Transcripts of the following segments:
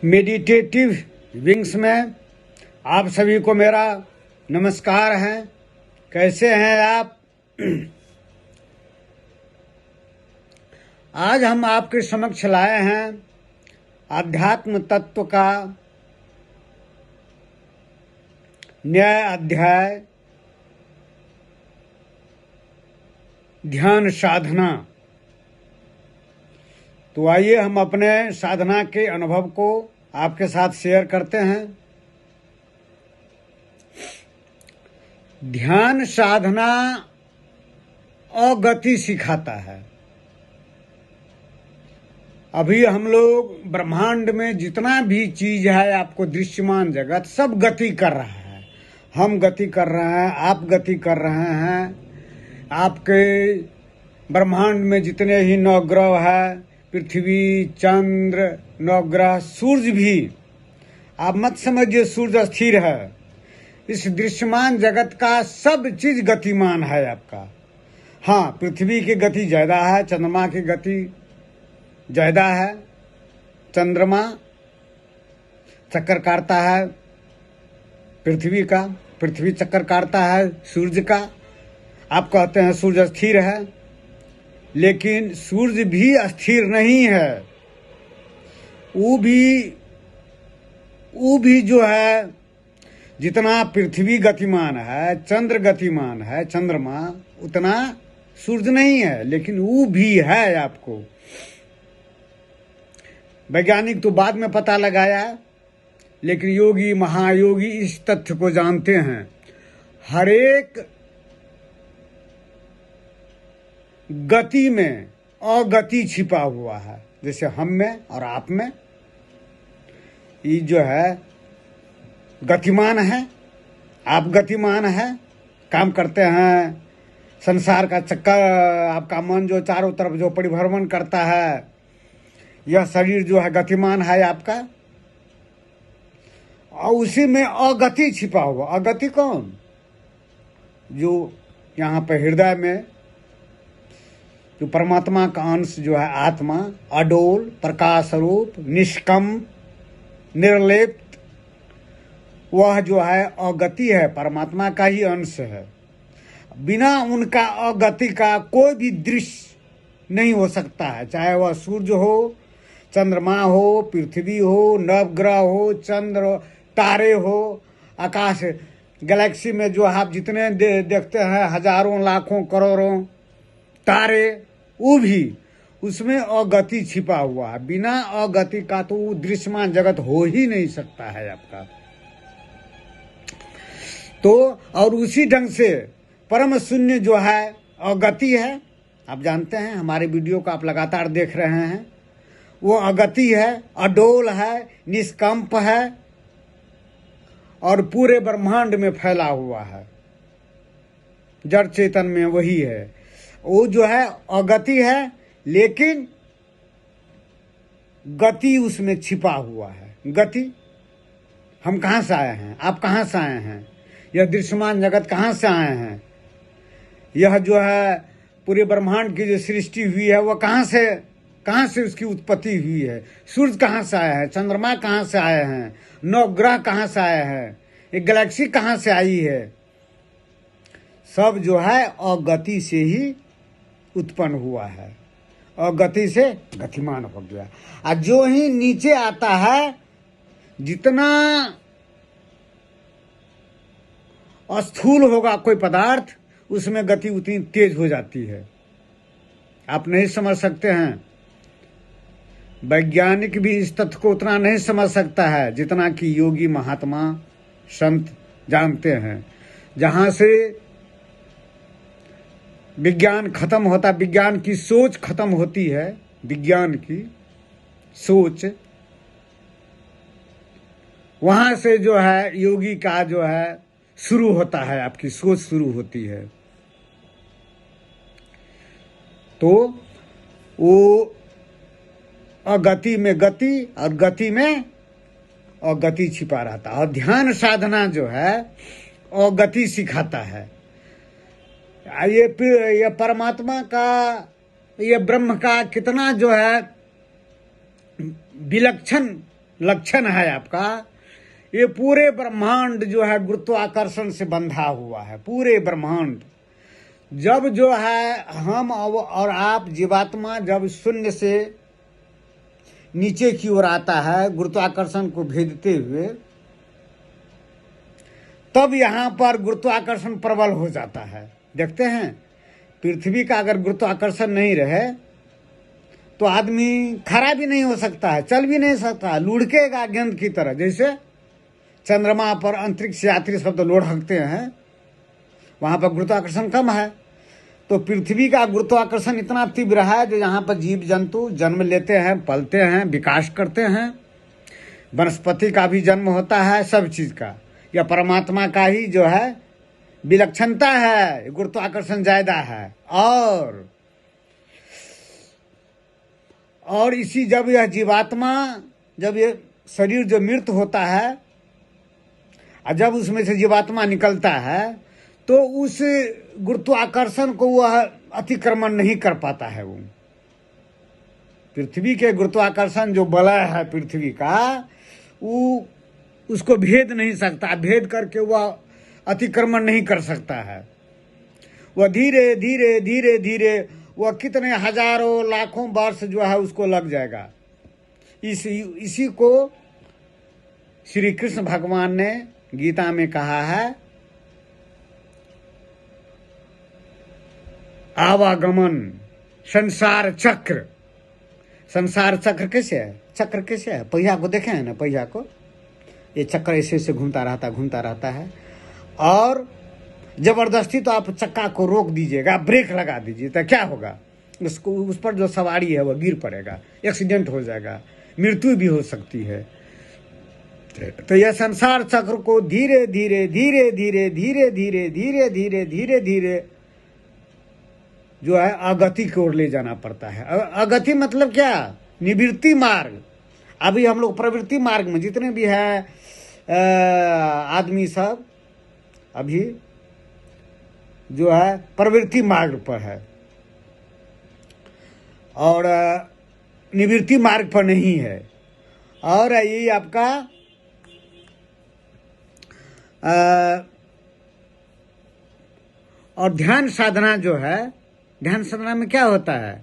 Meditative wings में आप सभी को मेरा नमस्कार है। कैसे हैं आप? आज हम आपके समक्ष लाए हैं आध्यात्म तत्व का नया अध्याय, ध्यान साधना। तो आइए हम अपने साधना के अनुभव को आपके साथ शेयर करते हैं। ध्यान साधना अगति सिखाता है। अभी हम लोग ब्रह्मांड में जितना भी चीज है, आपको दृश्यमान जगत सब गति कर रहा है। हम गति कर रहे हैं, आप गति कर रहे हैं। आपके ब्रह्मांड में जितने ही नवग्रह है, पृथ्वी, चंद्र, नवग्रह, सूर्य भी, आप मत समझिए सूर्य स्थिर है। इस दृश्यमान जगत का सब चीज गतिमान है आपका। हाँ, पृथ्वी की गति ज्यादा है, चंद्रमा की गति ज्यादा है। चंद्रमा चक्कर काटता है पृथ्वी का, पृथ्वी चक्कर काटता है सूर्य का। आप कहते हैं सूर्य स्थिर है, लेकिन सूर्य भी अस्थिर नहीं है। वो भी जो है, जितना पृथ्वी गतिमान है, चंद्र गतिमान है, चंद्रमा, उतना सूर्य नहीं है, लेकिन वो भी है। आपको वैज्ञानिक तो बाद में पता लगाया, लेकिन योगी महायोगी इस तथ्य को जानते हैं। हर एक गति में अगति छिपा हुआ है। जैसे हम में और आप में, ये जो है गतिमान है, आप गतिमान है, काम करते हैं। संसार का चक्कर, आपका मन जो चारों तरफ जो परिभ्रमण करता है, यह शरीर जो है गतिमान है आपका। और उसी में अगति छिपा हुआ। अगति कौन? जो यहाँ पे हृदय में जो परमात्मा का अंश जो है, आत्मा, अडोल, प्रकाश रूप, निष्कंप, निर्लिप्त, वह जो है अगति है, परमात्मा का ही अंश है। बिना उनका अगति का कोई भी दृश्य नहीं हो सकता है। चाहे वह सूर्य हो, चंद्रमा हो, पृथ्वी हो, नवग्रह हो, चंद्र, तारे हो, आकाश गैलेक्सी में जो आप जितने देखते हैं, हजारों लाखों करोड़ों तारे, वो भी, उसमें अगति छिपा हुआ है। बिना अगति का तो वो दृश्यमान जगत हो ही नहीं सकता है आपका। तो और उसी ढंग से परम शून्य जो है अगति है। आप जानते हैं, हमारे वीडियो को आप लगातार देख रहे हैं। वो अगति है, अडोल है, निष्कंप है और पूरे ब्रह्मांड में फैला हुआ है। जड़ चेतन में वही है। वो जो है अगति है, लेकिन गति उसमें छिपा हुआ है। गति, हम कहाँ से आए हैं, आप कहाँ से आए हैं, यह दृश्यमान जगत कहाँ से आए हैं, यह जो है पूरे ब्रह्मांड की जो सृष्टि हुई है, वह कहाँ से उसकी उत्पत्ति हुई है। सूर्य कहाँ से आया है, चंद्रमा कहाँ से आए हैं, नवग्रह कहाँ से आए हैं, एक गैलेक्सी कहाँ से आई है। सब जो है अगति से ही उत्पन्न हुआ है, अगति से गतिमान हो गया। और जो ही नीचे आता है, जितना स्थूल होगा कोई पदार्थ, उसमें गति उतनी तेज हो जाती है। आप नहीं समझ सकते हैं, वैज्ञानिक भी इस तथ्य को उतना नहीं समझ सकता है जितना कि योगी महात्मा संत जानते हैं। जहां से विज्ञान खत्म होता, विज्ञान की सोच खत्म होती है, विज्ञान की सोच, वहां से जो है योगी का जो है शुरू होता है, आपकी सोच शुरू होती है। तो वो अगति में गति और गति में अगति छिपा रहता है। और ध्यान साधना जो है अगति सिखाता है। ये परमात्मा का, ये ब्रह्म का कितना जो है विलक्षण लक्षण है आपका। ये पूरे ब्रह्मांड जो है गुरुत्वाकर्षण से बंधा हुआ है, पूरे ब्रह्मांड। जब जो है हम और आप जीवात्मा जब शून्य से नीचे की ओर आता है गुरुत्वाकर्षण को भेदते हुए, तब यहां पर गुरुत्वाकर्षण प्रबल हो जाता है। देखते हैं पृथ्वी का अगर गुरुत्वाकर्षण नहीं रहे तो आदमी खड़ा भी नहीं हो सकता है, चल भी नहीं सकता, लुढ़केगा गेंद की तरह। जैसे चंद्रमा पर अंतरिक्ष यात्री सब तो लुढ़कते हैं, वहां पर गुरुत्वाकर्षण कम है। तो पृथ्वी का गुरुत्वाकर्षण इतना तीव्र है जो यहाँ पर जीव जंतु जन्म लेते हैं, पलते हैं, विकास करते हैं। वनस्पति का भी जन्म होता है, सब चीज का। यह परमात्मा का ही जो है विलक्षणता है, गुरुत्वाकर्षण ज्यादा है। और इसी जब यह जीवात्मा, जब ये शरीर जो मृत होता है और जब उसमें से जीवात्मा निकलता है तो उस गुरुत्वाकर्षण को वह अतिक्रमण नहीं कर पाता है। वो पृथ्वी के गुरुत्वाकर्षण जो बलय है पृथ्वी का, वो उसको भेद नहीं सकता, भेद करके वह अतिक्रमण नहीं कर सकता है। वह धीरे धीरे धीरे धीरे वह कितने हजारों लाखों वर्ष जो है उसको लग जाएगा। इसी को श्री कृष्ण भगवान ने गीता में कहा है, आवागमन संसार चक्र। संसार चक्र कैसे है? चक्र कैसे है? पहिया को देखे हैं ना, पहिया को, ये चक्र ऐसे ऐसे घूमता रहता है। और जबरदस्ती तो आप चक्का को रोक दीजिएगा, ब्रेक लगा दीजिए तो क्या होगा? उसको, उस पर जो सवारी है वह गिर पड़ेगा, एक्सीडेंट हो जाएगा, मृत्यु भी हो सकती है। तो यह संसार चक्र को धीरे धीरे धीरे धीरे धीरे धीरे धीरे धीरे धीरे धीरे जो है अगति की ओर ले जाना पड़ता है। अगति मतलब क्या? निवृत्ति मार्ग। अभी हम लोग प्रवृत्ति मार्ग में जितने भी है आदमी सब अभी जो है प्रवृत्ति मार्ग पर है और निवृत्ति मार्ग पर नहीं है। और ये आपका और ध्यान साधना जो है, ध्यान साधना में क्या होता है?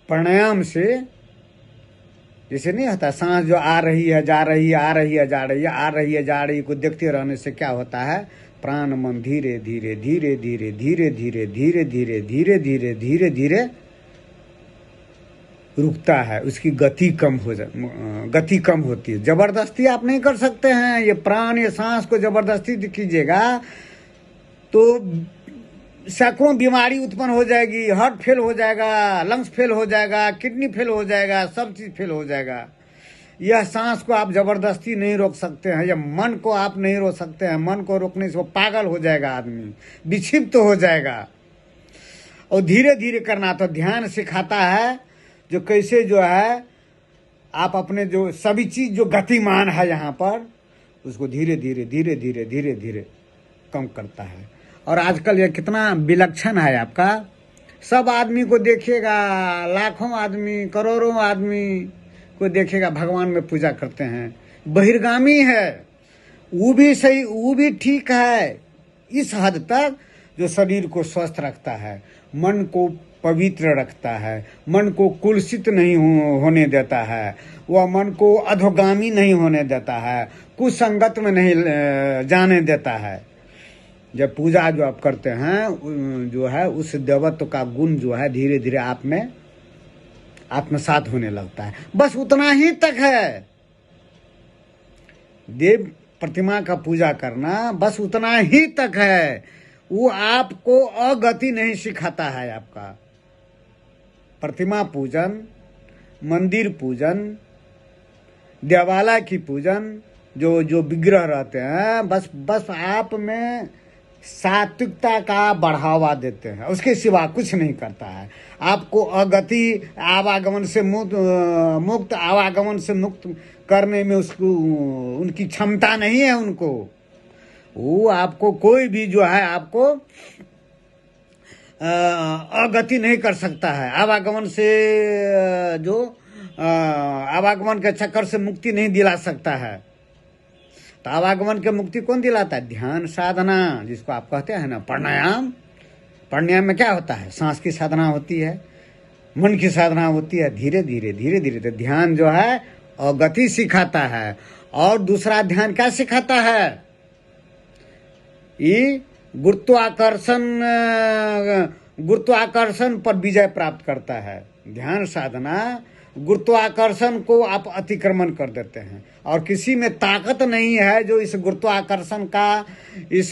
प्राणायाम से जैसे नहीं होता, सांस जो आ रही है जा रही है, आ रही है जा रही है, आ रही है जा रही है को देखते रहने से क्या होता है? प्राण मन धीरे धीरे धीरे धीरे धीरे धीरे धीरे धीरे धीरे धीरे धीरे धीरे रुकता है, उसकी गति गति कम होती है। जबरदस्ती आप नहीं कर सकते हैं। ये प्राण, ये सांस को जबरदस्ती कीजिएगा तो सैकड़ों बीमारी उत्पन्न हो जाएगी, हार्ट फेल हो जाएगा, लंग्स फेल हो जाएगा, किडनी फेल हो जाएगा, सब चीज फेल हो जाएगा। यह सांस को आप जबरदस्ती नहीं रोक सकते हैं, यह मन को आप नहीं रोक सकते हैं। मन को रोकने से वो पागल हो जाएगा, आदमी विक्षिप्त हो जाएगा। और धीरे धीरे करना तो ध्यान सिखाता है, जो कैसे जो है आप अपने जो सभी चीज जो गतिमान है यहाँ पर उसको धीरे धीरे धीरे धीरे धीरे धीरे कम करता है। और आजकल ये कितना विलक्षण है आपका। सब आदमी को देखिएगा, लाखों आदमी, करोड़ों आदमी को देखिएगा भगवान में पूजा करते हैं। बहिर्गामी है वो भी सही, वो भी ठीक है इस हद तक जो शरीर को स्वस्थ रखता है, मन को पवित्र रखता है, मन को कुलसित नहीं होने देता है, वह मन को अधोगामी नहीं होने देता है, कुसंगत में नहीं जाने देता है। जब पूजा जो आप करते हैं जो है उस देवत्व का गुण जो है धीरे धीरे आप में आत्मसात होने लगता है। बस उतना ही तक है। देव प्रतिमा का पूजा करना बस उतना ही तक है। वो आपको अगति नहीं सिखाता है। आपका प्रतिमा पूजन, मंदिर पूजन, देवालय की पूजन, जो विग्रह रहते हैं, बस आप में सात्विकता का बढ़ावा देते हैं, उसके सिवा कुछ नहीं करता है। आपको अगति आवागमन से मुक्त आवागमन से मुक्त करने में उसको उनकी क्षमता नहीं है। उनको वो आपको कोई भी जो है आपको अगति नहीं कर सकता है। आवागमन से जो आवागमन के चक्कर से मुक्ति नहीं दिला सकता है। तो आवागमन के मुक्ति कौन दिलाता है? ध्यान साधना, जिसको आप कहते हैं ना प्राणायाम। प्राणायाम में क्या होता है? सांस की साधना होती है, मन की साधना होती है, धीरे धीरे धीरे धीरे। तो ध्यान जो है और गति सिखाता है। और दूसरा ध्यान क्या सिखाता है? ये गुरुत्वाकर्षण पर विजय प्राप्त करता है। ध्यान साधना गुरुत्वाकर्षण को आप अतिक्रमण कर देते हैं, और किसी में ताकत नहीं है जो इस गुरुत्वाकर्षण का, इस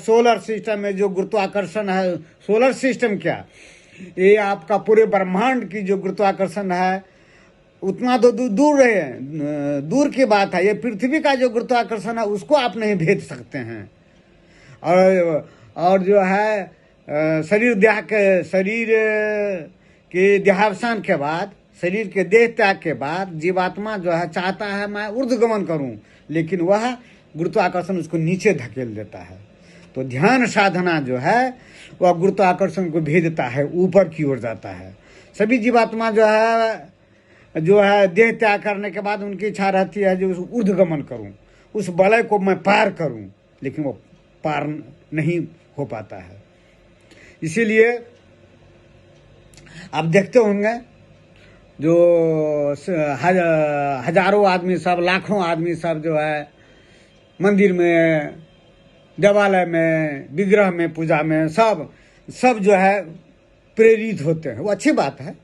सोलर सिस्टम में जो गुरुत्वाकर्षण है, सोलर सिस्टम क्या, ये आपका पूरे ब्रह्मांड की जो गुरुत्वाकर्षण है उतना तो दूर है, दूर की बात है। ये पृथ्वी का जो गुरुत्वाकर्षण है उसको आप नहीं भेद सकते हैं। और जो है शरीर के देहावसान के बाद, शरीर के देह त्याग के बाद जीवात्मा जो है चाहता है मैं ऊर्ध्वगमन करूं, लेकिन वह गुरुत्वाकर्षण उसको नीचे धकेल देता है। तो ध्यान साधना जो है वह गुरुत्वाकर्षण को भेदता है, ऊपर की ओर जाता है। सभी जीवात्मा जो है देह त्याग करने के बाद उनकी इच्छा रहती है जो ऊर्ध्वगमन करूं, उस वलय को मैं पार करूं, लेकिन वो पार नहीं हो पाता है। इसीलिए आप देखते होंगे जो हजारों आदमी सब, लाखों आदमी सब जो है मंदिर में, देवालय में, विग्रह में, पूजा में सब जो है प्रेरित होते हैं। वो अच्छी बात है।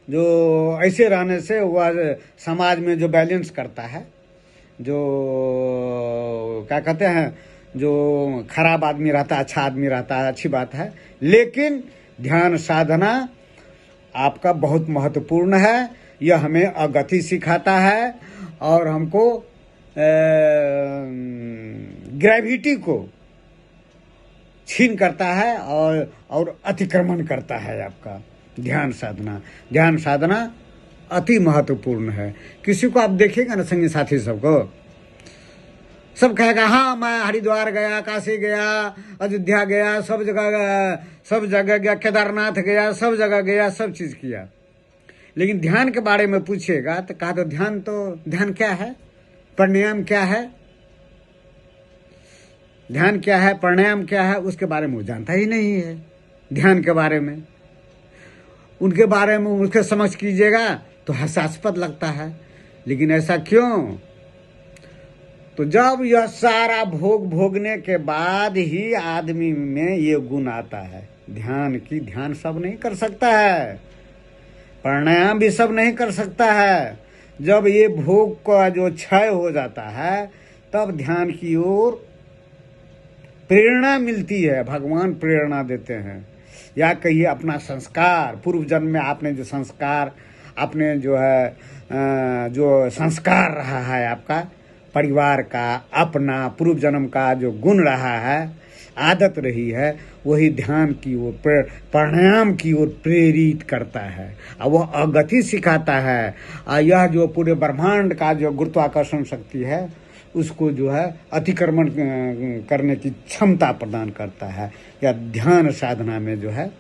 जो ऐसे रहने से वह समाज में जो बैलेंस करता है, जो क्या कहते हैं, जो खराब आदमी रहता है अच्छा आदमी रहता है, अच्छी बात है। लेकिन ध्यान साधना आपका बहुत महत्वपूर्ण है। यह हमें अगति सिखाता है और हमको ग्रेविटी को छीन करता है और अतिक्रमण करता है। आपका ध्यान साधना अति महत्वपूर्ण है। किसी को आप देखिएगा ना, संगी साथी सबको, सब कहेगा हाँ मैं हरिद्वार गया, काशी गया, अयोध्या गया, सब जगह गया, केदारनाथ गया, सब जगह गया, सब चीज किया। लेकिन ध्यान के बारे में पूछिएगा तो कहा तो ध्यान क्या है, प्राणायाम क्या है, ध्यान क्या है, प्राणायाम क्या है, उसके बारे में वो जानता ही नहीं है। ध्यान के बारे में, उनके बारे में उसके समझ कीजिएगा तो हास्यास्पद लगता है। लेकिन ऐसा क्यों? तो जब यह सारा भोगने के बाद ही आदमी में ये गुण आता है। ध्यान सब नहीं कर सकता है, प्राणायाम भी सब नहीं कर सकता है। जब ये भोग का जो क्षय हो जाता है तब ध्यान की ओर प्रेरणा मिलती है। भगवान प्रेरणा देते हैं, या कहिए अपना संस्कार, पूर्व जन्म में आपने जो संस्कार, आपने जो है जो संस्कार रहा है आपका परिवार का, अपना पूर्व जन्म का जो गुण रहा है, आदत रही है, वही ध्यान की ओर, प्राणायाम की ओर प्रेरित करता है और वह अगति सिखाता है। और यह जो पूरे ब्रह्मांड का जो गुरुत्वाकर्षण शक्ति है उसको जो है अतिक्रमण करने की क्षमता प्रदान करता है। यह ध्यान साधना में जो है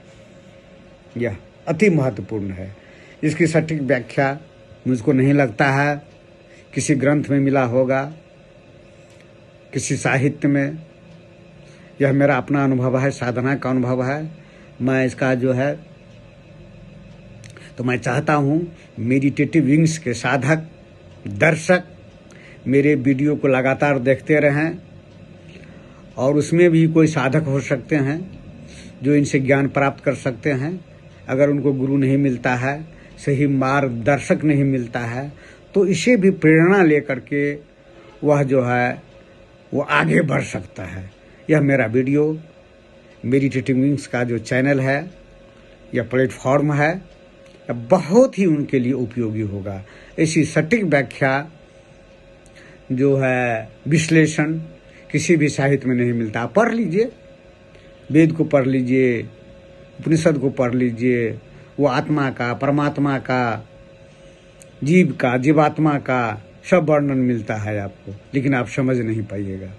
यह अति महत्वपूर्ण है। इसकी सटीक व्याख्या मुझको नहीं लगता है किसी ग्रंथ में मिला होगा, किसी साहित्य में। यह मेरा अपना अनुभव है, साधना का अनुभव है। मैं इसका जो है तो मैं चाहता हूँ मेडिटेटिव विंग्स के साधक, दर्शक मेरे वीडियो को लगातार देखते रहें, और उसमें भी कोई साधक हो सकते हैं जो इनसे ज्ञान प्राप्त कर सकते हैं। अगर उनको गुरु नहीं मिलता है, सही मार्गदर्शक नहीं मिलता है, तो इसे भी प्रेरणा लेकर के वह जो है वो आगे बढ़ सकता है। यह मेरा वीडियो मेडिटेटिव विंग्स का जो चैनल है या प्लेटफॉर्म है, यह बहुत ही उनके लिए उपयोगी होगा। ऐसी सटीक व्याख्या जो है विश्लेषण किसी भी साहित्य में नहीं मिलता। आप पढ़ लीजिए, वेद को पढ़ लीजिए, उपनिषद को पढ़ लीजिए, वो आत्मा का, परमात्मा का, जीव का, जीवात्मा का सब वर्णन मिलता है आपको, लेकिन आप समझ नहीं पाइएगा।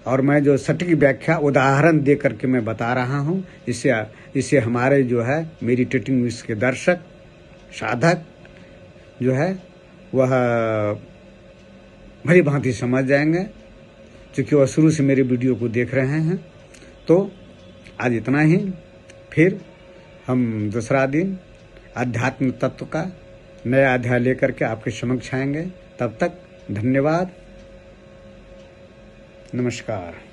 और मैं जो सटीक व्याख्या उदाहरण दे करके मैं बता रहा हूँ, इससे हमारे जो है मेडिटेटिंग विंग्स के दर्शक, साधक जो है वह भली भांति समझ जाएंगे, क्योंकि वह शुरू से मेरे वीडियो को देख रहे हैं। तो आज इतना ही, फिर हम दूसरा दिन आध्यात्म तत्व का नया अध्याय लेकर के आपके समक्ष आएंगे। तब तक धन्यवाद, नमस्कार।